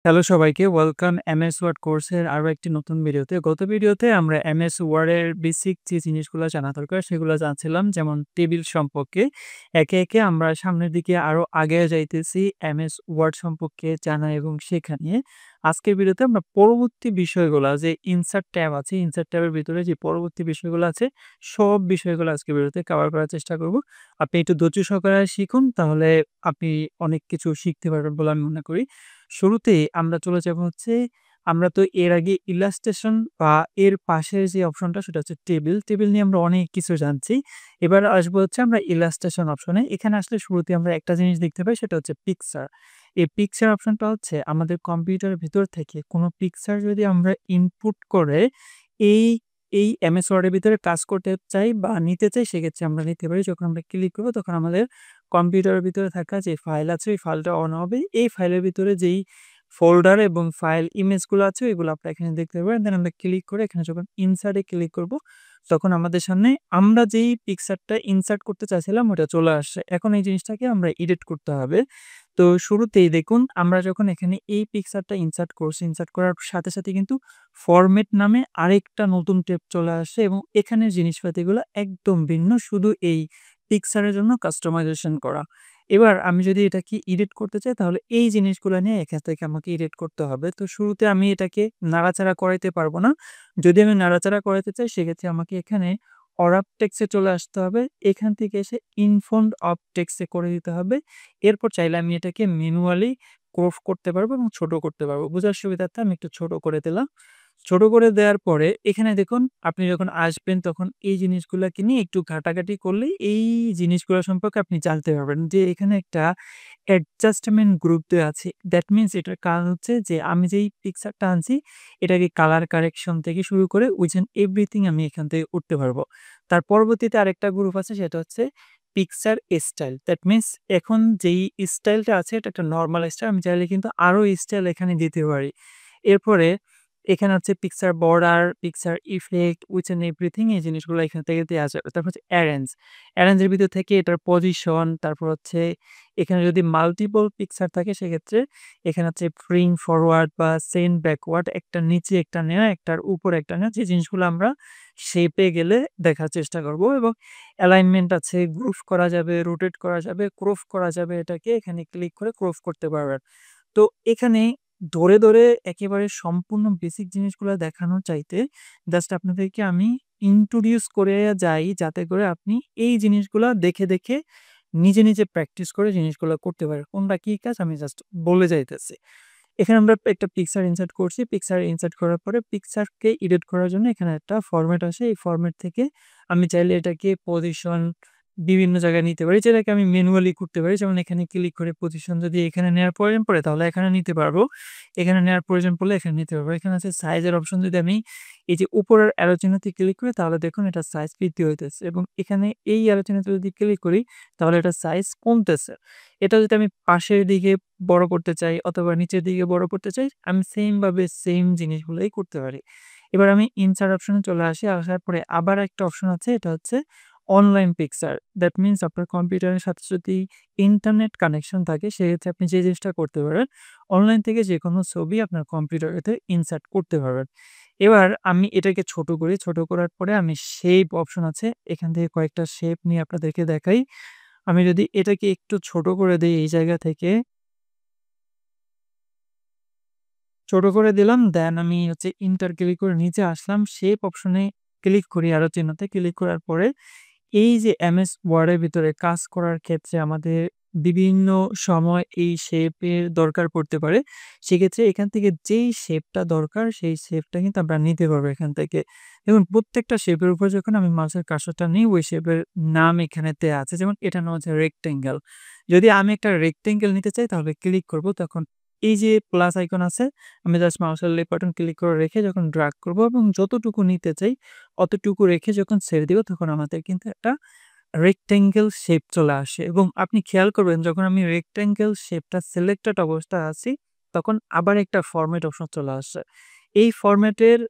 Hello সবাইকে, welcome MS word কোর্সের আরো একটি নতুন ভিডিওতে। গত ভিডিওতে আমরা এমএস ওয়ার্ডের বেসিক যে জিনিসগুলো জানা দরকার সেগুলো জানছিলাম, যেমন টেবিল সম্পর্কে। একে, একে আমরা সামনের দিকে আরো আগায়া যাইতেছি এমএস ওয়ার্ড সম্পর্কে জানা এবং শেখা নিয়ে। আজকের ভিডিওতে আমরা পরবর্তী বিষয়গুলা যে ইনসার্ট ট্যাব আছে, ইনসার্ট ট্যাবের ভিতরে যে পরবর্তী বিষয়গুলো আছে, সব বিষয়গুলো আজকের ভিডিওতে কভার করার চেষ্টা করব। আপনি একটু ধৈর্য সহকারে শিখুন, তাহলে আপনি অনেক কিছু শিখতে পারবেন বলে আমি মনে করি। শুরুতেই আমরা চলে যাব হচ্ছে, আমরা তো এর আগে ইলাস্ট্রেশন বা এর পাশের যে অপশনটা সেটা হচ্ছে টেবিল। টেবিল নিয়ে আমরা অনেক কিছু জানছি। এবার আসবো হচ্ছে আমরা ইলাস্ট্রেশন অপশনে। এখানে আসলে শুরুতে আমরা একটা জিনিস দেখতে পাই, সেটা হচ্ছে পিকচার। এই পিকচার অপশনটা হচ্ছে আমাদের কম্পিউটারের ভিতর থেকে কোনো পিকচার যদি আমরা ইনপুট করে এই এমএস ওয়ার্ডের ভিতরে কাজ করতে চাই বা নিতে চাই, সেক্ষেত্রে আমরা নিতে পারি। যখন আমরা ক্লিক করব তখন আমাদের কম্পিউটারের ভিতরে থাকা যে ফাইল আছে ওই ফাইলটা অন হবে। এই ফাইলের ভিতরে যেই ফোল্ডার এবং ফাইল ইমেজগুলো আছে ওইগুলো আপনারা এখানে দেখতে পাবেন। দেন আমরা ক্লিক করে এখানে যখন ইনসার্ট এ ক্লিক করব, তখন আমাদের সামনে আমরা যেই পিকচারটা ইনসার্ট করতে চাইছিলাম ওটা চলে আসছে। এখন এই জিনিসটাকে আমরা এডিট করতে হবে। তো শুরুতেই দেখুন, আমরা যখন এখানে এই পিকচারটা ইনসার্ট করছি, ইনসার্ট করার সাথে, সাথে কিন্তু ফরমেট নামে আরেকটা নতুন ট্যাব চলে আসে এবং এখানের জিনিসপাতিগুলো একদম ভিন্ন, শুধু এই পিকচারের জন্য কাস্টমাইজেশন করা। এবার আমি যদি এটাকে এডিট করতে চাই, তাহলে এই জিনিসগুলা নিয়ে এখান থেকে আমাকে এডিট করতে হবে। তো শুরুতে আমি এটাকে নাড়াচাড়া করাইতে পারব না। যদি আমি নাড়াচাড়া করাইতে চাই, সেক্ষেত্রে আমাকে এখানে অরাপ টেক্সটে চলে আসতে হবে। এখান থেকে এসে ইনফন্ট অফ টেক্সটে করে দিতে হবে। এরপর চাইলে আমি এটাকে ম্যানুয়ালি ক্রপ করতে পারবো এবং ছোট করতে পারবো। বোঝার সুবিধার্থে আমি একটু ছোট করে দিলাম। ছোট করে দেওয়ার পরে এখানে দেখুন, আপনি যখন আসবেন তখন এই জিনিসগুলাকে নিয়ে একটু ঘাটাঘাটি করলেই এই জিনিসগুলা সম্পর্কে আপনি জানতে পারবেন যে এখানে একটা অ্যাডজাস্টমেন্ট গ্রুপ দেওয়া আছে। দ্যাট মিনস এটার কাজ হচ্ছে যে আমি যেই পিকচারটা আনছি এটাকে কালার কারেকশন থেকে শুরু করে উইচ অ্যান্ড এভরিথিং আমি এখান থেকে করতে পারবো। তার পরবর্তীতে আরেকটা গ্রুপ আছে, সেটা হচ্ছে পিকচার স্টাইল। দ্যাট মিনস এখন যেই স্টাইলটা আছে এটা একটা নরমাল স্টাইল। আমি চাইলে কিন্তু আরো স্টাইল এখানে দিতে পারি। এরপরে এখানে হচ্ছে picture border, picture effect, which and everything এই জিনিসগুলো এখান থেকে দেয়া যাবে। তারপর হচ্ছে অ্যারেঞ্জ। অ্যারেঞ্জ এর ভিতর থেকে এটার পজিশন, তারপর হচ্ছে এখানে যদি মাল্টিপল পিকচার থাকে সেক্ষেত্রে এখানে হচ্ছে ব্রিং ফরওয়ার্ড বা সেন্ড ব্যাকওয়ার্ড, একটার নিচে একটা নেয়া, একটার উপরে একটা নেয়া, যে জিনিসগুলো আমরা শেপে গেলে দেখার চেষ্টা করব। এবং অ্যালাইনমেন্ট আছে, গ্রুপ করা যাবে, রোটেট করা যাবে, ক্রপ করা যাবে, এটাকে এখানে ক্লিক করে ক্রপ করতে পারবেন। তো এখানে ধরে, ধরে একেবারে সম্পূর্ণ বেসিক জিনিসগুলা দেখানোর চাইতে জাস্ট আপনাদেরকে আমি introduce করে যাই, যাতে করে আপনি এই জিনিসগুলা দেখে, দেখে নিজে, নিজে প্র্যাকটিস করে জিনিসগুলা করতে পারেন। কোনটা কি কাজ আমি জাস্ট বলে যাইতেছি। এখানে আমরা একটা পিকচার ইনসার্ট করছি। পিকচার ইনসার্ট করার পরে পিকচারকে এডিট করার জন্য এখানে একটা ফরম্যাট আসে। এই ফরম্যাট থেকে আমি চাইলে এটাকে পজিশন বিভিন্ন জায়গায় নিতে পারি, যেটাকে আমি ম্যানুয়ালি করতে পারি। যেমন এখানে ক্লিক করে পজিশন যদি এখানে নেওয়ার প্রয়োজন পড়ে তাহলে এখানে নিতে পারবো। এখানে নেওয়ার প্রয়োজন পড়লে এখানে নিতে পারবো। এখানে আছে সাইজের অপশন, যদি আমি এই যে উপরের অ্যারো চিহ্নতে ক্লিক করি তাহলে দেখুন এটা সাইজ বৃদ্ধি হইতেছে এবং এখানে এই অ্যারো চিহ্নতে যদি ক্লিক করি তাহলে এটা সাইজ কমতেছে। এটা যদি আমি পাশের দিকে বড় করতে চাই অথবা নিচের দিকে বড় করতে চাই, আমি সেম ভাবে সেম জিনিসগুলোই করতে পারি। এবার আমি ইনসার্ট অপশনে চলে আসি। আসার পরে আবার একটা অপশন আছে, এটা হচ্ছে অনলাইন পিকচার। দ্যাট মিনস আপনার কম্পিউটারের সাথে যদি ইন্টারনেট কানেকশন থাকে সেক্ষেত্রে আপনি যে জিনিসটা করতে পারেন, অনলাইন থেকে যেকোনো ছবি আপনার কম্পিউটারেতে ইনসার্ট করতে পারবেন। এবার আমি এটাকে ছোট করি। ছোট করার পরে আমি শেপ অপশন আছে, এখান থেকে কয়েকটা শেপ নিয়ে আপনাদেরকে দেখাই। আমি যদি এটাকে একটু ছোট করে দেই এই জায়গা থেকে, ছোট করে দিলাম। দেন আমি হচ্ছে ইন্টার ক্লিক করে নিচে আসলাম। শেপ অপশনে ক্লিক করি, অ্যারো চিহ্নতে ক্লিক করার পরে এই যে এমএস ওয়ার্ডের ভিতরে কাজ করার ক্ষেত্রে আমাদের বিভিন্ন সময় এই শেপের দরকার পড়তে পারে। সেক্ষেত্রে এখান থেকে যেই শেপটা দরকার সেই শেপটা কিন্তু আমরা নিতে পারবো এখান থেকে। এবং প্রত্যেকটা শেপের উপর যখন আমি মাউসের কার্সরটা নিই ওই শেপের নাম এখানে দেয়া আছে। যেমন এটার নাম হচ্ছে রেক্টেঙ্গেল। যদি আমি একটা রেক্টেঙ্গেল নিতে চাই তাহলে ক্লিক করব, তখন এই যে প্লাস আইকন আছে, আমি জাস্ট মাউসের লেফট বাটন ক্লিক করে রেখে যখন ড্রাগ করব এবং যতটুকু নিতে চাই অতটুকু রেখে যখন ছেড়ে দিব তখন আমাদের কিন্তু একটা রেক্টেঙ্গেল শেপ চলে আসে। এবং আপনি খেয়াল করবেন যখন আমি রেক্টেঙ্গেল শেপটা সিলেক্টেড অবস্থায় আছি তখন আবার একটা ফরম্যাট অপশন চলে আসে। এই ফরম্যাটের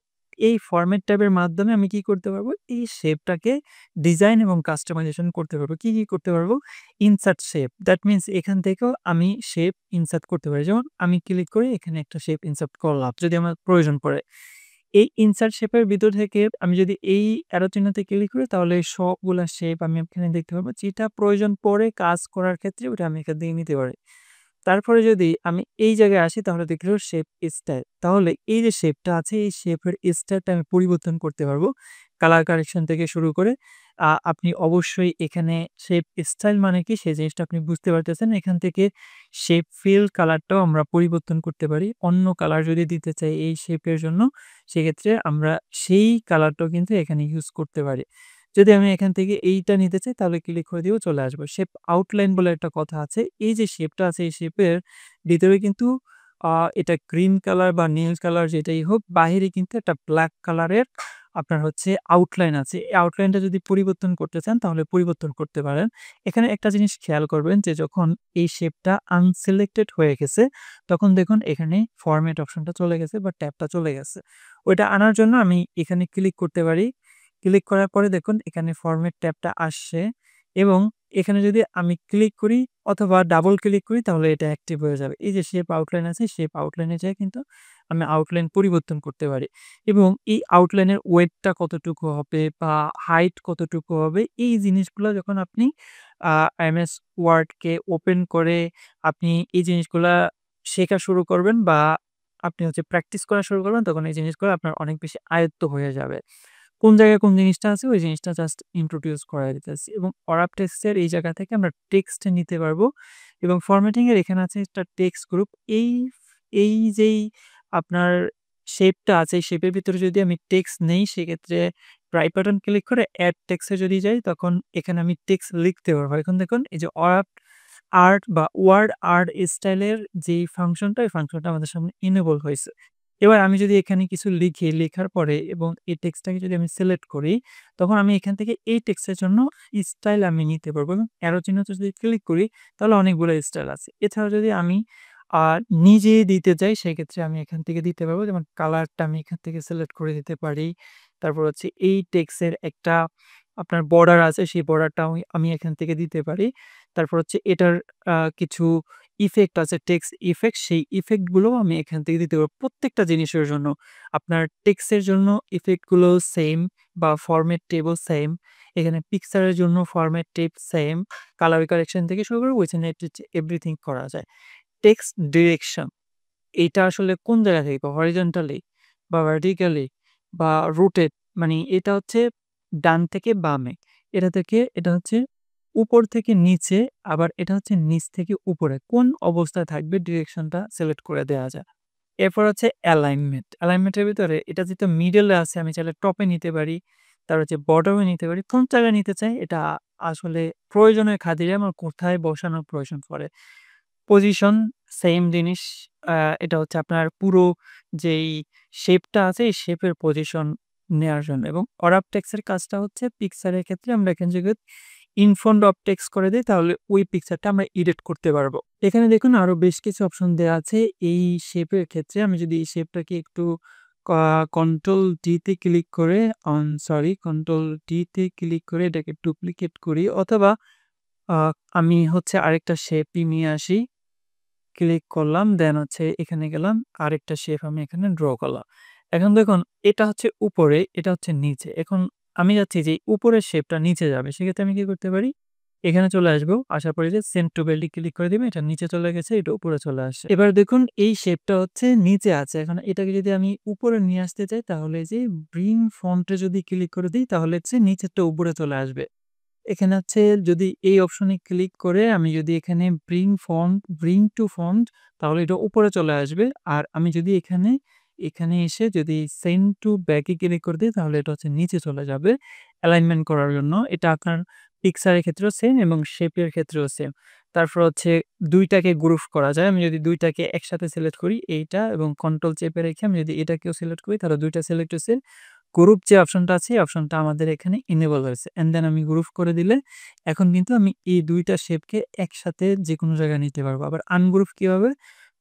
এই ফরম্যাট ট্যাবের মাধ্যমে আমি কি করতে পারবো? এই শেপটাকে ডিজাইন এবং কাস্টমাইজেশন করতে পারবো। কি করতে পারবো? Insert shape. দ্যাট মিনস এখান থেকেও আমি শেপ ইনসার্ট করতে পারি। যেমন আমি ক্লিক করে এখানে একটা শেপ ইনসার্ট করলাম যদি আমার প্রয়োজন পড়ে। এই ইনসার্ট শেপের ভিতর থেকে আমি যদি এই অ্যারো চিহ্নতে ক্লিক করি তাহলে সবগুলা শেপ আমি এখানে দেখতে পারবো। যেটা প্রয়োজন পড়ে কাজ করার ক্ষেত্রে ওটা আমি এখান থেকে নিতে পারি। তারপরে যদি আমি এই জায়গায় আসি তাহলে দেখতে পারবো শেপ স্টাইল। তাহলে এই যে শেপটা আছে এই শেপের স্টাইলটা আমি পরিবর্তন করতে পারবো। কালার কারেকশন থেকে শুরু করে আপনি অবশ্যই এখানে শেপ স্টাইল মানে কি সেই জিনিসটা আপনি বুঝতে পারতেছেন। এখান থেকে শেপ ফিল কালারটাও আমরা পরিবর্তন করতে পারি। অন্য কালার যদি দিতে চাই এই শেপের জন্য সেক্ষেত্রে আমরা সেই কালারটাও কিন্তু এখানে ইউজ করতে পারি। যদি আমি এখান থেকে এইটা নিতে চাই তাহলে ক্লিক করে দিয়েও চলে আসবো। শেপ আউটলাইন বলে একটা কথা আছে। এই যে শেপটা আছে এই শেপের ভিতরে কিন্তু আ এটা গ্রিন কালার বা নীল কালার যেটাই হোক বাহিরে কিন্তু একটা ব্লাক কালারের আপনার হচ্ছে আউটলাইন আছে। এই আউটলাইনটা যদি পরিবর্তন করতে চান তাহলে পরিবর্তন করতে পারেন। এখানে একটা জিনিস খেয়াল করবেন যে যখন এই শেপটা আনসিলেক্টেড হয়ে গেছে তখন দেখুন এখানে ফরম্যাট অপশনটা চলে গেছে বা ট্যাবটা চলে গেছে। ওইটা আনার জন্য আমি এখানে ক্লিক করতে পারি। ক্লিক করার পরে দেখুন এখানে ফরম্যাট ট্যাবটা আসছে এবং এখানে যদি আমি ক্লিক করি অথবা ডাবল ক্লিক করি তাহলে এটা অ্যাক্টিভ হয়ে যাবে। এই যে শেপ আউটলাইন আছে শেপ আউটলাইনে যেয়ে কিন্তু আমি আউটলাইন পরিবর্তন করতে পারি এবং এই আউটলাইনের ওয়েটটা কতটুকু হবে বা হাইট কতটুকু হবে এই জিনিসগুলো যখন আপনি এমএস ওয়ার্ডকে ওপেন করে আপনি এই জিনিসগুলা শেখা শুরু করবেন বা আপনি হচ্ছে প্র্যাকটিস করা শুরু করবেন তখন এই জিনিসগুলো আপনার অনেক বেশি আয়ত্ত হয়ে যাবে। কোন জায়গায় কোন জিনিসটা আছে ওই জিনিসটা জাস্ট ইন্ট্রোডিউস করায় দিতেছি এবং অরাপ টেক্সটের এই জায়গা থেকে আমরা টেক্সট নিতে পারবো এবং ফরম্যাটিং এর এখানে আছে একটা টেক্সট গ্রুপ এই যেই আপনার শেপটা আছে এই শেপের ভিতরে যদি আমি টেক্সট নেই সেক্ষেত্রে রাইট বাটন ক্লিক করে অ্যাড টেক্সটে যদি যাই তখন এখানে আমি টেক্সট লিখতে পারবো। এখন দেখুন এই যে অরাপ আর্ট বা ওয়ার্ড আর্ট স্টাইলের যেই ফাংশনটা এই ফাংশনটা আমাদের সামনে এনেবল হয়েছে। এবার আমি যদি এখানে কিছু লিখি, লেখার পরে এবং এই টেক্সটটাকে যদি আমি সিলেক্ট করি, তখন আমি এখান থেকে এই টেক্সটের জন্য স্টাইল আমি নিতে পারবো এবং অ্যারো চিহ্নতে যদি ক্লিক করি তাহলে অনেকগুলো স্টাইল আছে। এছাড়াও যদি আমি আ নিজে দিতে চাই সেক্ষেত্রে আমি এখান থেকে দিতে পারবো। যেমন কালারটা আমি এখান থেকে সিলেক্ট করে দিতে পারি। তারপর হচ্ছে এই টেক্সটের একটা আপনার বর্ডার আছে সেই বর্ডারটা আমি এখান থেকে দিতে পারি। তারপর হচ্ছে এটার কিছু ইফেক্ট আছে টেক্সট ইফেক্ট সেই ইফেক্ট গুলোও আমি এখান থেকে দিতে পারবো। প্রত্যেকটা জিনিসের জন্য আপনার টেক্সটের জন্য ইফেক্ট গুলো সেম বা ফরমেট টেবও সেম। এখানে পিকচারের জন্য format tab same. Colour correction থেকে শুরু করে ওইখানে এভরিথিং করা যায়। টেক্সট ডিরেকশন এইটা আসলে কোন জায়গা থেকে হরিজন্টালি বা ভার্টিক্যালি বা রোটেট মানে এটা হচ্ছে ডান থেকে বামে। এটা হচ্ছে উপর থেকে নিচে আবার এটা হচ্ছে নিচ থেকে উপরে। কোন অবস্থায় থাকবে ডিরেকশনটা সিলেক্ট করে দেয়া যায়। এরপর হচ্ছে অ্যালাইনমেন্ট। অ্যালাইনমেন্টের ভিতরে এটা যেহেতু মিডলে আছে আমি চাইলে টপে নিতে পারি। তারপর হচ্ছে বটমে নিতে পারি। কোন জায়গায় নিতে চাই এটা আসলে প্রয়োজনের খাতিরে আমার কোথায় বসানোর প্রয়োজন পড়ে। পজিশন সেইম জিনিস। আ এটা হচ্ছে আপনার পুরো যেই শেপটা আছে এই শেপের পজিশন নেয়ার জন্য এবং অরাপ টেক্সটের কাজটা হচ্ছে পিকচারের ক্ষেত্রে আমরা এখানে যদি ইন ফ্রন্ট অফ টেক্সট করে দেই তাহলে ওই পিকচারটা আমরা এডিট করতে পারবো। এখানে দেখুন আরো বেশ কিছু অপশন দেয়া আছে এই শেপের ক্ষেত্রে আমি যদি এই শেপটাকে একটু ক কন্ট্রোল ডি তে ক্লিক করে কন্ট্রোল ডি তে ক্লিক করে এটাকে ডুপ্লিকেট করি অথবা আ আমি হচ্ছে আরেকটা শেপই নিয়ে আসি। ক্লিক করলাম, দেন হচ্ছে এখানে গেলাম। আরেকটা শেপ আমি এখানে ড্র করলাম। এখন দেখুন এটা হচ্ছে উপরে, এটা হচ্ছে নিচে। এখন আমি চাচ্ছি যে উপরের শেপটা নিচে যাবে। সেক্ষেত্রে আমি কি করতে পারি? এখানে চলে আসবো। আসার পরে যে সেন্ড টু বেল্ট ক্লিক করে দিবেন। এটা নিচে চলে গেছে, এটা উপরে চলে আসছে। এবার দেখুন এই শেপটা হচ্ছে নিচে আছে। এখন এটাকে যদি আমি উপরে নিয়ে আসতে চাই তাহলে যে ব্রিং ফন্ট এ যদি ক্লিক করে দিই তাহলে হচ্ছে নিচেরটা উপরে চলে আসবে। এখানে হচ্ছে যদি এই অপশনে ক্লিক করে আমি যদি এখানে ব্রিং টু ফন্ট তাহলে এটা উপরে চলে আসবে। আর আমি যদি এখানে এসে যদি send to back A click করে দিই তাহলে এটা হচ্ছে নিচে চলে যাবে অ্যালাইনমেন্ট করার জন্য। এটা আপনার পিক্সারের ক্ষেত্রেও সেম এবং শেপের ক্ষেত্রেও সেম। তারপর হচ্ছে ২ টাকে গ্রুপ করা যায়। আমি যদি ২ টাকে একসাথে সিলেক্ট করি এইটা এবং কন্ট্রোল চেপে রেখে আমি যদি এটাকেও সিলেক্ট করি তাহলে ২ টা সিলেক্ট হইছে। গ্রুপ যে অপশনটা আছে এই অপশনটা আমাদের এখানে এনেবল হয়েছে। অ্যান্ড দেন আমি গ্রুপ করে দিলে এখন কিন্তু আমি এই ২ টা শেপকে একসাথে যেকোনো জায়গায় নিতে পারবো। আবার আনগ্রুপ কিভাবে?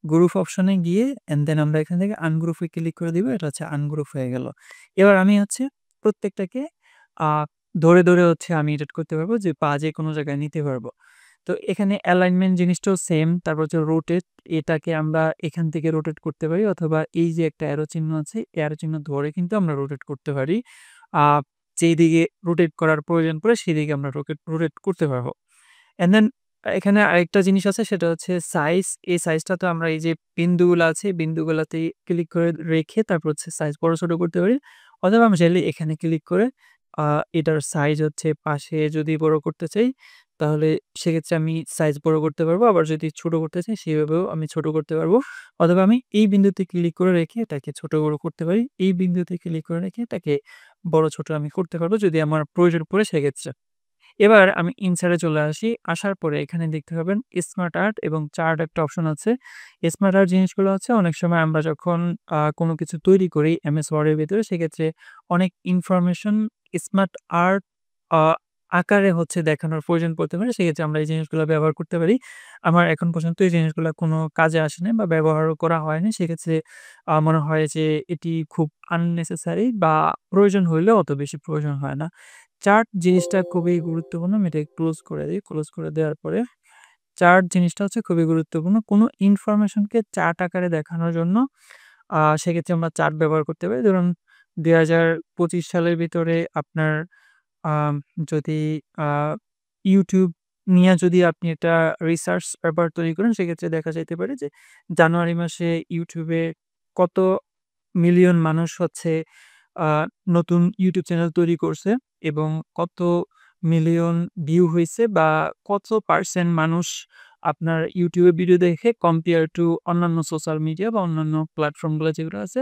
গ্রুপ অপশনে গিয়ে অ্যান্ড দেন আমরা এখান থেকে আনগ্রুপে ক্লিক করে দিব। এটা হচ্ছে আনগ্রুপ হয়ে গেল। এবার আমি হচ্ছে প্রত্যেকটাকে আ ধরে হচ্ছে আমি এডিট করতে পারবো যে পা যেকোনো জায়গায় নিতে পারবো। তো এখানে অ্যালাইনমেন্ট জিনিসটাও সেম। তারপর হচ্ছে রোটেট, এটাকে আমরা এখান থেকে রোটেট করতে পারি অথবা এই যে একটা অ্যারো চিহ্ন আছে, অ্যারো চিহ্ন ধরে কিন্তু আমরা রোটেট করতে পারি। আ যেদিকে রোটেট করার প্রয়োজন পড়ে সেদিকে আমরা রোটেট করতে পারবো। অ্যান্ড দেন এখানে আরেকটা জিনিস আছে, সেটা হচ্ছে সাইজ। এই সাইজটা তো আমরা এই যে বিন্দুগুলা আছে, বিন্দুগুলাতে ক্লিক করে রেখে তারপর হচ্ছে সাইজ বড়-ছোট করতে পারি। অথবা আমি চাইলে এখানে ক্লিক করে আ এটার সাইজ হচ্ছে পাশে যদি বড় করতে চাই, তাহলে সেক্ষেত্রে আমি সাইজ বড় করতে পারবো। আবার যদি ছোট করতে চাই সেভাবেও আমি ছোট করতে পারবো। অথবা আমি এই বিন্দুতে ক্লিক করে রেখে এটাকে ছোট বড় করতে পারি। এই বিন্দুতে ক্লিক করে রেখে এটাকে বড় ছোট আমি করতে পারবো যদি আমার প্রয়োজন পড়ে সেক্ষেত্রে। এবার আমি ইনসার্ট এ চলে আসি। আসার পরে এখানে দেখতে পাবেন স্মার্ট আর্ট এবং চার্ট একটা অপশন আছে। স্মার্ট আর্ট জিনিসগুলো হচ্ছে অনেক সময় আমরা যখন কোনো কিছু তৈরি করি এমএস ওয়ার্ড এর ভেতরে, সেক্ষেত্রে অনেক ইনফরমেশন স্মার্ট আর্ট আ আকারে হচ্ছে দেখানোর প্রয়োজন পড়তে পারে। সেক্ষেত্রে আমরা এই জিনিসগুলো ব্যবহার করতে পারি। আমার এখন পর্যন্ত এই জিনিসগুলা কোনো কাজে আসে নাই বা ব্যবহারও করা হয়নি। সেক্ষেত্রে মনে হয় যে এটি খুব আননেসেসারি বা প্রয়োজন হইলেও অত বেশি প্রয়োজন হয় না। চার্ট জিনিসটা খুবই গুরুত্বপূর্ণ। আমি এটাকে ক্লোজ করে দেই। ক্লোজ করে দেওয়ার পরে চার্ট জিনিসটা হচ্ছে খুবই গুরুত্বপূর্ণ। কোনো ইনফরমেশনকে চার্ট আকারে দেখানোর জন্য সেক্ষেত্রে আমরা চার্ট ব্যবহার করতে পারি। ধরুন ২০২৫ সালের ভিতরে আপনার আম যদি আ YouTube নিয়ে যদি আপনি একটা রিসার্চ পেপার তৈরি করেন, সেক্ষেত্রে দেখা যাইতে পারে যে জানুয়ারি মাসে YouTube এ কত মিলিয়ন মানুষ হচ্ছে আ নতুন YouTube চ্যানেল তৈরি করছে এবং কত মিলিয়ন ভিউ হইছে বা কত পার্সেন্ট মানুষ আপনার YouTube এ ভিডিও দেখে কম্পেয়ার টু অন্যান্য সোশ্যাল মিডিয়া বা অন্যান্য প্ল্যাটফর্ম গুলা যেগুলো আছে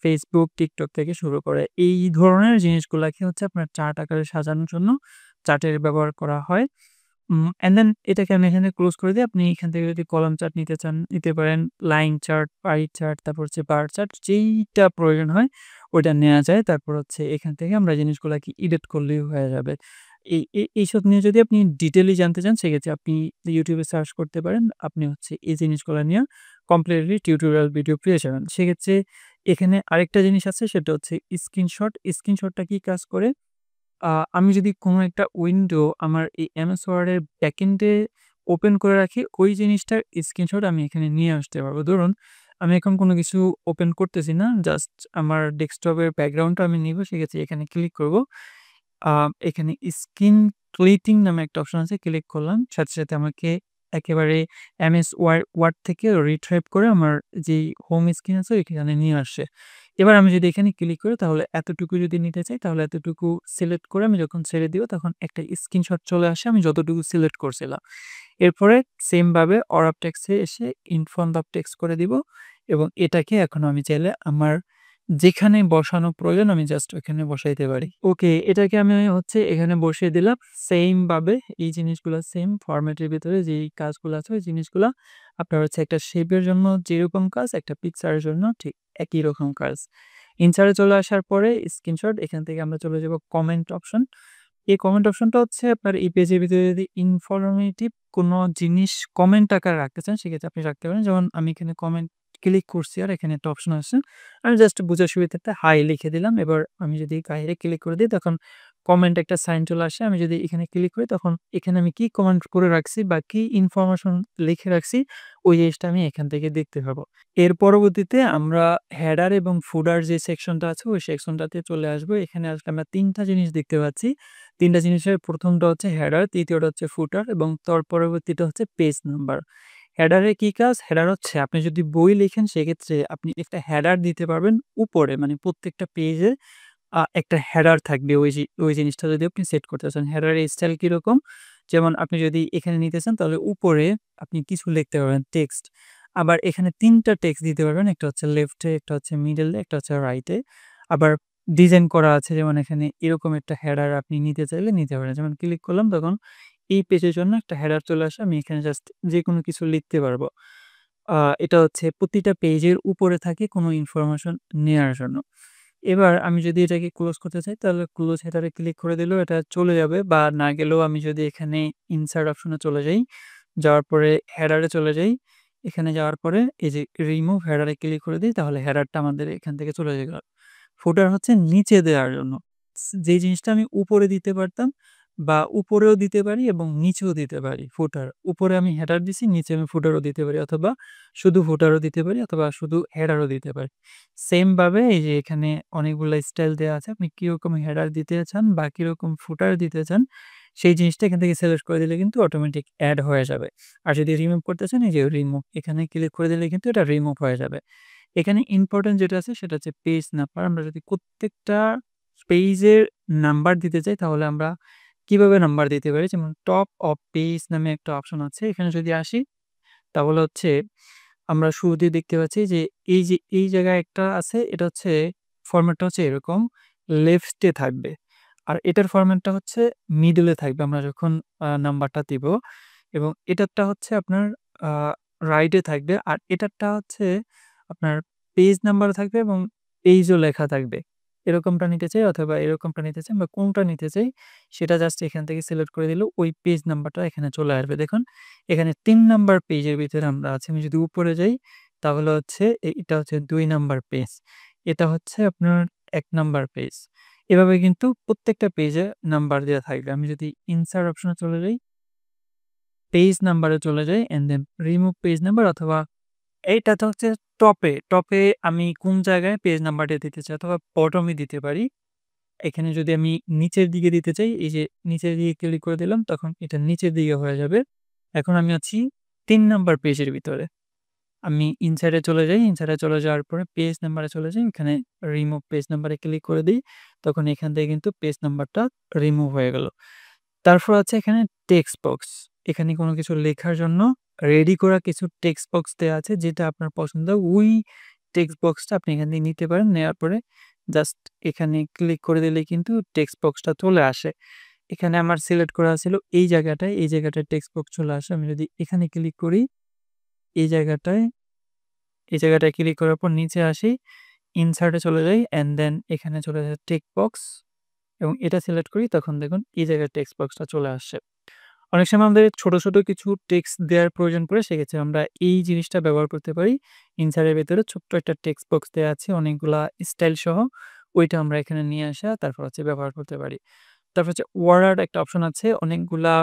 Facebook, TikTok থেকে শুরু করে। এই ধরনের জিনিসগুলাকে হচ্ছে আপনার চার্ট আকারে সাজানোর জন্য চার্টের ব্যবহার করা হয়। অ্যান্ড দেন এটাকে আমি এখানে ক্লোজ করে দিয়ে আপনি এখান থেকে যদি কলাম চার্ট নিতে চান নিতে পারেন। লাইন চার্ট, পাই চার্ট, তারপর হচ্ছে বার চার্ট, যেইটা প্রয়োজন হয় ওইটা নেয়া যায়। তারপর হচ্ছে এখান থেকে আমরা জিনিসগুলাকে এডিট করলেই হয়ে যাবে। এইসব নিয়ে যদি আপনি ডিটেইলি জানতে চান সেক্ষেত্রে আপনি YouTube এ সার্চ করতে পারেন। আপনি হচ্ছে এই জিনিসগুলা নিয়ে কমপ্লিটলি টিউটোরিয়াল ভিডিও পেয়ে যাবেন। সেক্ষেত্রে এখানে আরেকটা জিনিস আছে, সেটা হচ্ছে স্ক্রিনশট। স্ক্রিনশটটা কি কাজ করে? আমি যদি কোনো একটা উইন্ডো আমার এই এমএস ওয়ার্ডের ব্যাকএন্ডে ওপেন করে রাখি, ওই জিনিসটার স্ক্রিনশট আমি এখানে নিয়ে আসতে পারবো। ধরুন, আমি এখন কোনো কিছু ওপেন করতেছি না। জাস্ট আমার ডেস্কটপের ব্যাকগ্রাউন্ডটা আমি নিবো। সেক্ষেত্রে এখানে ক্লিক করব। আ এখানে স্ক্রিন ক্লিটিং নামে একটা অপশন আছে। ক্লিক করলাম। সাথে আমাকে একেবারে এমএস ওয়ার্ড থেকে রিট্রাইভ করে আমার যেই হোম স্ক্রিন আছে ওইখানে নিয়ে আসছে। এবার আমি যদি এখানে ক্লিক করি তাহলে এতটুকু যদি নিতে চাই তাহলে এতটুকু সিলেক্ট করে আমি যখন ছেড়ে দিব তখন একটা স্ক্রিনশট চলে আসে আমি যতটুকু সিলেক্ট করছিলাম। এরপরে সেম ভাবে অরাপ টেক্সটে এসে ইন ফ্রন্ট অফ টেক্সট করে দিব এবং এটাকে এখন আমি চাইলে আমার যেখানে বসানো প্রয়োজন আমি জাস্ট ওখানে বসাইতে পারি। ওকে, এটাকে আমি হচ্ছে এখানে বসিয়ে দিলাম। সেইম ভাবে এই জিনিসগুলা সেম ফরম্যাটের ভিতরে যেই কাজগুলো আছে ওই জিনিসগুলা আপনার হচ্ছে একটা শেপের জন্য যেরকম কাজ, একটা পিকচারের জন্য ঠিক একই রকম কাজ। ইনসার্টে চলে আসার পরে স্ক্রিনশট, এখান থেকে আমরা চলে যাব কমেন্ট অপশন। এই কমেন্ট অপশনটা হচ্ছে আপনার এই পেজের ভিতরে যদি ইনফরমেটিভ কোনো জিনিস কমেন্ট আকারে রাখতে চান সেক্ষেত্রে আপনি রাখতে পারেন। যেমন আমি এখানে কমেন্ট ক্লিক করছি আর এখানে একটা অপশন আছে। আমি জাস্ট বুঝার সুবিধার্থে হাই লিখে দিলাম। এবার আমি যদি বাইরে ক্লিক করে দিই তখন কমেন্ট একটা সাইন চলে আসে। আমি যদি এখানে ক্লিক করি তখন এখানে আমি কি কমেন্ট করে রাখছি বা কি ইনফরমেশন লিখে রাখছি ওই জিনিসটা আমি এখান থেকে দেখতে পাবো। এর পরবর্তীতে আমরা হেডার এবং ফুডার যে সেকশনটা আছে ওই সেকশনটাতে চলে আসবো। এখানে আসলে আমরা ৩ টা জিনিস দেখতে পাচ্ছি। ৩ টা জিনিসের ১ম টা হচ্ছে হেডার, ২য় টা হচ্ছে ফুটার এবং তার পরবর্তীটা হচ্ছে পেজ নাম্বার। হেডারে কি কাজ? হেডার হচ্ছে আপনি যদি বই লিখেন সেক্ষেত্রে আপনি একটা হেডার দিতে পারবেন উপরে, মানে প্রত্যেকটা পেজে একটা হেডার থাকবে ওই জিনিসটা যদি আপনি সেট করতে চান। হেডারের স্টাইল কিরকম? যেমন আপনি যদি এখানে নিতে চান তাহলে উপরে আপনি কিছু লিখতে পারবেন টেক্সট। আবার এখানে ৩ টা টেক্সট দিতে পারবেন। একটা হচ্ছে লেফটে, একটা হচ্ছে মিডলে, একটা হচ্ছে রাইটে। আবার ডিজাইন করা আছে, যেমন এখানে এরকম একটা হেডার আপনি নিতে চাইলে নিতে পারেন। যেমন ক্লিক করলাম তখন এই পেজের জন্য একটা হেডার চলে আসে। আমি এখানে জাস্ট যেকোনো কিছু লিখতে পারবো। আ এটা হচ্ছে প্রতিটা পেজের উপরে থাকে কোনো ইনফরমেশন নেয়ার জন্য। এবার আমি যদি এটাকে ক্লোজ করতে চাই তাহলে ক্লোজ হেডারে ক্লিক করে দিলেও এটা চলে যাবে, বা না গেলেও আমি যদি এখানে ইনসার্ট অপশনে চলে যাই, যাওয়ার পরে হেডারে চলে যাই। এখানে যাওয়ার পরে এই যে রিমুভ হেডার এ ক্লিক করে দেই তাহলে হেডারটা আমাদের এখান থেকে চলে গেল। ফুটার হচ্ছে নিচে দেওয়ার জন্য। যেই জিনিসটা আমি উপরে দিতে পারতাম বা উপরেও দিতে পারি এবং নিচেও দিতে পারি ফুটার। উপরে আমি হেডার দিছি, নিচে আমি ফুটারও দিতে পারি অথবা শুধু ফুটারও দিতে পারি অথবা শুধু হেডারও দিতে পারি। সেম ভাবে এই যে এখানে অনেকগুলা স্টাইল দেয়া আছে। আপনি কিরকম হেডার দিতে চান বা কিরকম ফুটার দিতে চান, সেই জিনিসটা এখান থেকে সিলেক্ট করে দিলে কিন্তু অটোমেটিক এড হয়ে যাবে। আর যদি রিমুভ করতে চান এই যে রিমুভ এখানে ক্লিক করে দিলে কিন্তু এটা রিমুভ হয়ে যাবে। এখানে ইম্পোর্টেন্ট যেটা আছে সেটা হচ্ছে পেজ নাম্বার। আমরা যদি প্রত্যেকটা পেজের নাম্বার দিতে চাই তাহলে আমরা কিভাবে নাম্বার দিতে পারি? যেমন টপ অফ পেজ নামে একটা অপশন আছে। এখানে যদি আসি তাহলে হচ্ছে আমরা শুরুতেই দেখতে পাচ্ছি যে এই জায়গায় একটা আছে এটা হচ্ছে ফরম্যাটটা হচ্ছে এরকম লেফটে থাকবে। আর এটার ফরম্যাটটা হচ্ছে মিডলে থাকবে আমরা যখন নাম্বারটা দিব এবং এটারটা হচ্ছে আপনার আ রাইটে থাকবে। আর এটারটা হচ্ছে আপনার পেজ নাম্বার থাকবে এবং পেজও লেখা থাকবে। এরকমটা নিতে চাই অথবা এরকমটা নিতে চাই বা কোনটা নিতে চাই সেটা জাস্ট এখান থেকে সিলেক্ট করে দিলে ওই পেজ নাম্বারটা এখানে চলে আসবে। দেখুন এখানে ৩ নাম্বার পেজের ভিতরে আমরা আছি। আমি যদি উপরে যাই তাহলে হচ্ছে এটা হচ্ছে ২ নাম্বার পেজ। এটা হচ্ছে আপনার ১ নাম্বার পেজ। এভাবে কিন্তু প্রত্যেকটা পেজে নাম্বার দেয়া থাকবে। আমি যদি ইনসার্ট অপশনে চলে যাই, পেজ নাম্বারে চলে যাই and then remove page number অথবা এইটাতে হচ্ছে টপে আমি কোন জায়গায় পেজ নাম্বারটা দিতে চাই অথবা বটমে দিতে পারি। এখানে যদি আমি নিচের দিকে দিতে চাই, এই যে নিচের দিকে ক্লিক করে দিলাম তখন এটা নিচের দিকে হয়ে যাবে। এখন আমি আছি ৩ নাম্বার পেজের ভিতরে। আমি ইনসাইড এ চলে যাই। ইনসাইড এ চলে যাওয়ার পরে পেজ নাম্বারে চলে যাই। এখানে রিমুভ পেজ নাম্বারে ক্লিক করে দেই। তখন এখান থেকে কিন্তু পেজ নাম্বারটা রিমুভ হয়ে গেল। তারপর আছে এখানে টেক্সট বক্স। এখানে কোনো কিছু লেখার জন্য রেডি করা কিছু টেক্সট বক্স দেয়া আছে যেটা আপনার পছন্দ। ওই টেক্সট বক্সটা আপনি এখান থেকে নিতে পারেন। নেওয়ার পরে জাস্ট এখানে ক্লিক করে দিলেই কিন্তু টেক্সট বক্সটা চলে আসে। এখানে আমার সিলেক্ট করা ছিল এই জায়গাটায় টেক্সট বক্স চলে আসে। আমি যদি এখানে ক্লিক করি, এই জায়গাটায়, এই জায়গাটায় ক্লিক করার পর নিচে আসি, ইনসার্ট এ চলে যাই অ্যান্ড দেন এখানে চলে যায় টেক্সট বক্স এবং এটা সিলেক্ট করি তখন দেখুন এই জায়গায় টেক্সট বক্সটা চলে আসছে। অনেক সময় আমাদের ছোট কিছু টেক্সট দেওয়ার প্রয়োজন পড়ে সেক্ষেত্রে আমরা এই জিনিসটা ব্যবহার করতে পারি। ইনসার্টের ভেতরে ছোট্ট একটা টেক্সট বক্স দেয়া আছে অনেকগুলা স্টাইল সহ। ওইটা আমরা এখানে নিয়ে আসা তারপর হচ্ছে ব্যবহার করতে পারি। তারপর হচ্ছে ওয়ার্ড একটা অপশন আছে অনেকগুলা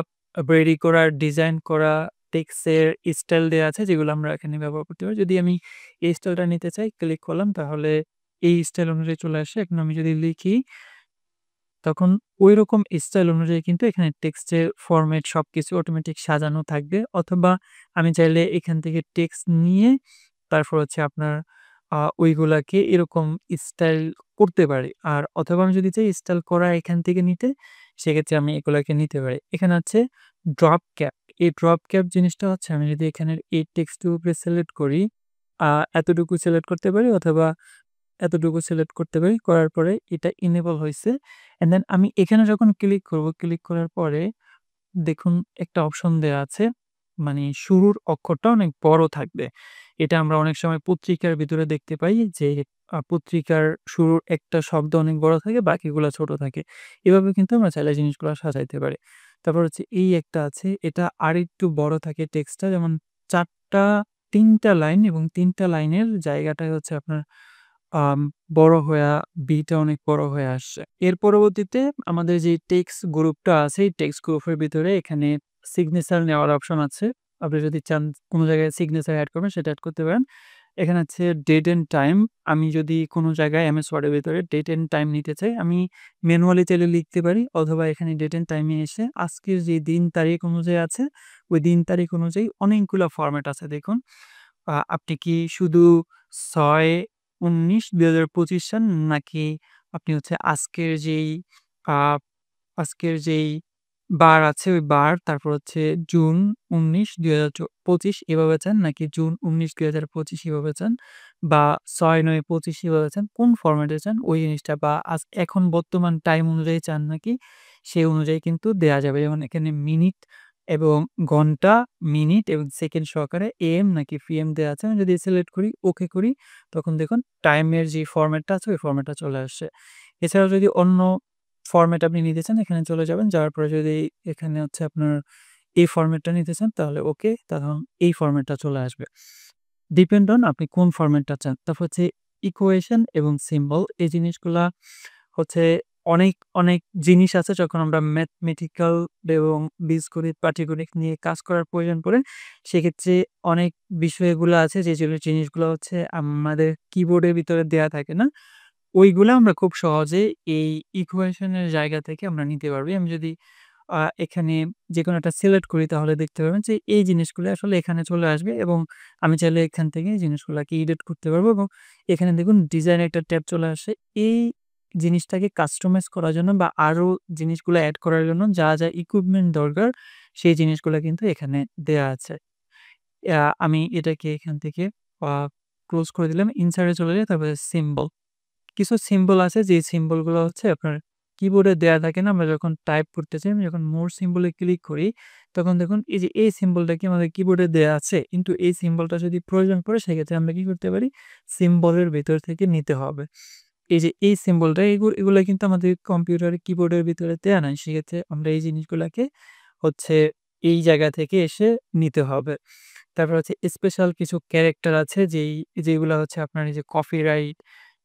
রেডি করা, ডিজাইন করা টেক্সটের স্টাইল দেয়া আছে যেগুলো আমরা এখানে ব্যবহার করতে পারি। যদি আমি এই স্টাইলটা নিতে চাই ক্লিক করলাম তাহলে এই স্টাইল অনুযায়ী চলে আসে। এখন আমি যদি লিখি তখন ঐরকম স্টাইল অনুযায়ী কিন্তু এখানে টেক্সটের ফরমেট সবকিছু অটোমেটিক সাজানো থাকবে। অথবা আমি চাইলে এখান থেকে টেক্সট নিয়ে তারপর হচ্ছে আপনার ওইগুলাকে এরকম স্টাইল করতে পারি। আর অথবা আমি যদি চাই স্টাইল করা এখান থেকে নিতে, সেক্ষেত্রে আমি এগুলাকে নিতে পারি। এখানে আছে ড্রপ ক্যাপ। এই ড্রপ ক্যাপ জিনিসটা হচ্ছে আমি যদি এখানের এই টেক্সটের উপরে সিলেক্ট করি, আ এতটুকু সিলেক্ট করতে পারি অথবা এতটুকু সিলেক্ট করতে পারি। করার পরে এটা এনেবল হইছে। অ্যান্ড দেন আমি এখানে যখন ক্লিক করব, ক্লিক করার পরে দেখুন একটা অপশন দেয়া আছে। মানে শুরুর অক্ষরটা অনেক বড় থাকবে। এটা আমরা অনেক সময় পত্রিকার ভিতরে দেখতে পাই যে পত্রিকার শুরুর একটা শব্দ অনেক বড় থাকে, বাকিগুলা ছোট থাকে। এভাবে কিন্তু আমরা চাইলে জিনিসগুলা সাজাইতে পারি। তারপর হচ্ছে এই একটা আছে, এটা আরেকটু বড় থাকে টেক্সটটা যেমন ৪ টা ৩ টা লাইন এবং ৩ টা লাইনের জায়গাটায় হচ্ছে আপনার আম বড় হইয়া বিটা অনেক বড় হয়ে আসছে। এর পরবর্তীতে আমাদের যে টেক্সট গ্রুপটা আছে, এই টেক্সট গ্রুপের ভিতরে এখানে সিগনেচার নেওয়ার অপশন আছে। আপনি যদি চান কোন জায়গায় সিগনেচার এড করবেন সেটা এড করতে পারেন। এখানে আছে ডেট অ্যান্ড টাইম। আমি যদি কোন জায়গায় এমএস ওয়ার্ড এর ভেতরে ডেট অ্যান্ড টাইম নিতে চাই, আমি ম্যানুয়ালি চাইলে লিখতে পারি অথবা এখানে ডেট অ্যান্ড টাইম এ এসে আজকের যে দিন তারিখ অনুযায়ী আছে, ওই দিন তারিখ অনুযায়ী অনেকগুলা ফরমেট আছে দেখুন। আপনি কি শুধু ৬/১৯/২০২৫ চান? নাকি আপনি হচ্ছে আ আজকের যেই বার আছে ওই বার, তারপর হচ্ছে জুন ১৯, ২০২৫ এভাবে চান? নাকি জুন ১৯, ২০২৫ এভাবে চান? বা ৬/৯/২৫ এভাবে চান? কোন ফরমেটে চান ওই জিনিসটা বা এখন বর্তমান টাইম অনুযায়ী চান নাকি? সেই অনুযায়ী কিন্তু দেয়া যাবে। যেমন এখানে মিনিট এবং ঘন্টা, মিনিট এবং সেকেন্ড সহকারে এএম নাকি পিএম দেয়া আছে। আমি যদি সিলেক্ট করি, ওকে করি, তখন দেখুন টাইমের যে ফরম্যাটটা আছে ওই ফরম্যাটটা চলে আসছে। এছাড়াও যদি অন্য ফরম্যাট আপনি নিতে চান এখানে চলে যাবেন। যাওয়ার পরে যদি এখানে হচ্ছে আপনার এই ফরম্যাটটা নিতে চান তাহলে ওকে, তখন এই ফরম্যাটটা চলে আসবে। ডিপেন্ড অন আপনি কোন ফরম্যাটটা চান। তারপর হচ্ছে ইকুয়েশন এবং সিম্বল এই জিনিসগুলা হচ্ছে অনেক জিনিস আছে যখন আমরা ম্যাথমেটিক্যাল এবং বীজগণিত, পাটিগণিত নিয়ে কাজ করার প্রয়োজন পড়ে, সেক্ষেত্রে অনেক বিষয়গুলো আছে যে জিনিসগুলো হচ্ছে আমাদের কিবোর্ডের ভিতরে দেয়া থাকে না। ওইগুলা আমরা খুব সহজে এই ইকুয়েশনের জায়গা থেকে আমরা নিতে পারবো। আমি যদি এখানে যেকোনো একটা সিলেক্ট করি তাহলে দেখতে পাবেন যে এই জিনিসগুলো আসলে এখানে চলে আসবে এবং আমি চাইলে এখান থেকে জিনিসগুলাকে এডিট করতে পারবো এবং এখানে দেখুন ডিজাইন একটা ট্যাব চলে আসে। এই জিনিসটাকে কাস্টমাইজ করার জন্য বা আরো জিনিসগুলো এড করার জন্য যা ইকুইপমেন্ট দরকার সেই জিনিসগুলা কিন্তু এখানে দেয়া আছে। আমি এটাকে এখান থেকে আ ক্লোজ করে দিলাম। ইনসার্ট এ চলে যাই, তারপরে সিম্বল। কিছু সিম্বল আছে যে সিম্বল গুলো হচ্ছে আপনার কিবোর্ডে দেয়া থাকে না? আমরা যখন টাইপ করতে চাই, আমি যখন মোর সিম্বলে ক্লিক করি, তখন দেখুন এই যে এই সিম্বলটা কি আমাদের কিবোর্ডে দেয়া আছে। কিন্তু এই সিম্বলটা যদি প্রয়োজন পড়ে সেক্ষেত্রে আমরা কি করতে পারি? সিম্বলের ভেতর থেকে নিতে হবে। এই যে এই সিম্বলটা এগুলা কিন্তু আমাদের কম্পিউটারের কিবোর্ডের ভিতরে দেয়া নাই। সেক্ষেত্রে আমরা এই জিনিসগুলাকে হচ্ছে এই জায়গা থেকে এসে নিতে হবে। তারপর হচ্ছে স্পেশাল কিছু ক্যারেক্টার আছে যেগুলা হচ্ছে আপনার এই যে কপিরাইট,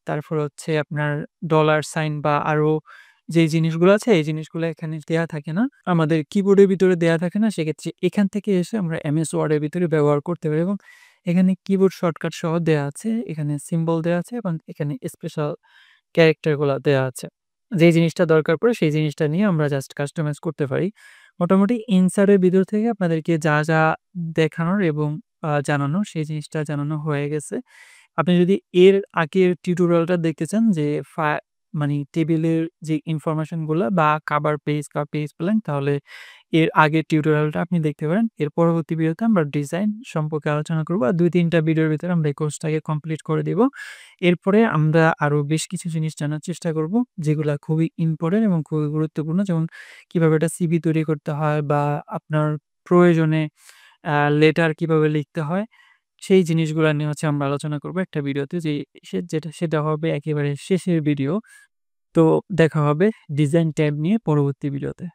তারপর হচ্ছে আপনার ডলার সাইন বা আরো যেই জিনিসগুলো আছে এই জিনিসগুলো এখানে দেয়া থাকে না। আমাদের কিবোর্ডের ভিতরে দেয়া থাকে না। সেক্ষেত্রে এখান থেকে এসে আমরা এমএস ওয়ার্ড এর ভিতরে ব্যবহার করতে পারি এবং এখানে কিবোর্ড শর্টকাট সহ দেয়া আছে। এখানে সিম্বল দেয়া আছে এবং এখানে স্পেশাল ক্যারেক্টার গুলা দেয়া আছে। যেই জিনিসটা দরকার পড়ে সেই জিনিসটা নিয়ে আমরা জাস্ট কাস্টমাইজ করতে পারি। মোটামুটি ইনসার্ট এর ভিতর থেকে আপনাদেরকে যা দেখানোর এবং জানানোর সেই জিনিসটা জানানো হয়ে গেছে। আপনি যদি এর আগের টিউটোরিয়ালটা দেখতে চান যে মানে টেবিলের যে ইনফরমেশন গুলা বা কভার পেজ বা পেজ প্ল্যান, তাহলে এর আগের টিউটোরিয়ালটা আপনি দেখতে পারেন। এর পরবর্তী ভিডিওতে আমরা ডিজাইন সম্পর্কে আলোচনা করব। আর ২-৩ টা ভিডিওর ভিতরে আমরা এই কোর্সটাকে কমপ্লিট করে দিব। এরপরে আমরা আরো বেশ কিছু জিনিস জানার চেষ্টা করব যেগুলা খুবই ইম্পোর্টেন্ট এবং খুবই গুরুত্বপূর্ণ। যেমন কিভাবে একটা সিভি তৈরি করতে হয় বা আপনার প্রয়োজনে আ লেটার কিভাবে লিখতে হয়, সেই জিনিসগুলা নিয়ে হচ্ছে আমরা আলোচনা করব একটা ভিডিওতে, সেটা হবে একেবারে শেষের ভিডিও। তো দেখা হবে ডিজাইন ট্যাব নিয়ে পরবর্তী ভিডিওতে।